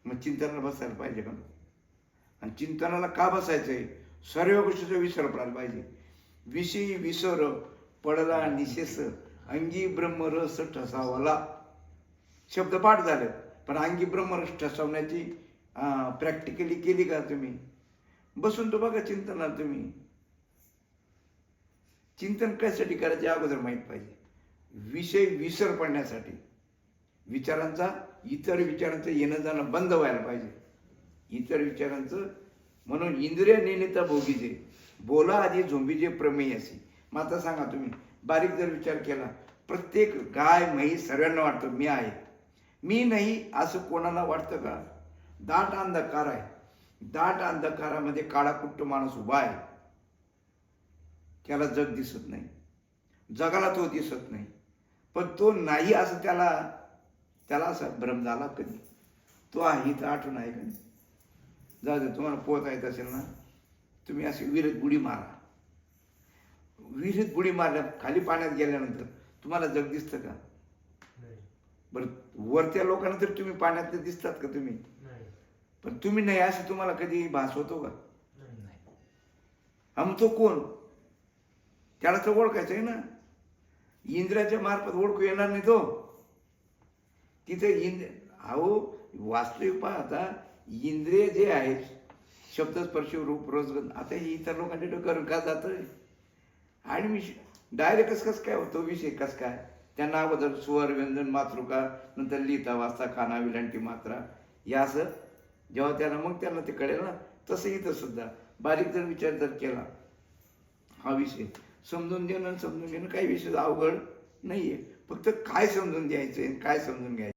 मग चिंतनाला बसायला पाहिजे का? आणि चिंतनाला का बसायचं आहे? सर्व गोष्टीचा विसर पडायला पाहिजे. विषयी विसर पडला निशेष, अंगी ब्रह्मरस ठसावाला. शब्द पाठ झाले, पण अंगी ब्रह्मरस ठसवण्याची प्रॅक्टिकली केली का तुम्ही? बसून तो बघा चिंतनाला. तुम्ही चिंतन कशासाठी करायचे अगोदर माहीत पाहिजे. विषय विसर पडण्यासाठी, विचारांचा इतर विचारांचं येणं जाणं बंद व्हायला पाहिजे. इतर विचारांचं, म्हणून इंद्रिय निनिता भोगीचे बोला आधी झोंबीचे प्रमेय असे. मग आता सांगा तुम्ही बारीक जर विचार केला, प्रत्येक गाय म्हैस सर्वांना वाटतं मी आहे, मी नाही असं कोणाला वाटतं का? दाट अंधकार आहे, दाट अंधकारामध्ये काळाकुट्ट माणूस उभा आहे, त्याला जग दिसत नाही, जगाला तो दिसत नाही, पण तो नाही असं त्याला असा भ्रम झाला कधी? तो आहे तर आठवण आहे का? जाऊ दे, तुम्हाला पोहता येत असेल ना, तुम्ही अशी विहिरीत बुडी मारा. विहिरीत बुडी मारल्या खाली पाण्यात गेल्यानंतर तुम्हाला जग दिसतं का? बरं, वरत्या लोकांना तर तुम्ही पाण्यात दिसतात का तुम्ही? पण तुम्ही नाही असं तुम्हाला कधी भास होतो का? मग तो कोण? त्याला तर ओळखायचं आहे ना. इंद्रियाच्या मार्फत ओळखू येणार नाही तो. तिथे वास्तविक पाहता इंद्रिय जे आहेत, शब्द स्पर्श रूप रसगंध, आता हे इतर लोकांच्या डोक्यावर का जातंय? आणि मी डायरेक्ट कस काय होतो विषय? कस काय? त्यांना अगोदर स्वर व्यंजन मातृका, नंतर लिहिता वाचता काना विलांटी मात्रा, या असं जेव्हा त्यांना ते कळेल ना, तसं इथं सुद्धा बारीक जर विचार जर केला, हा विषय समजून घेणं काही विषय अवघड नाहीये. फक्त काय समजून घ्यायचं, काय समजून घ्यायचं.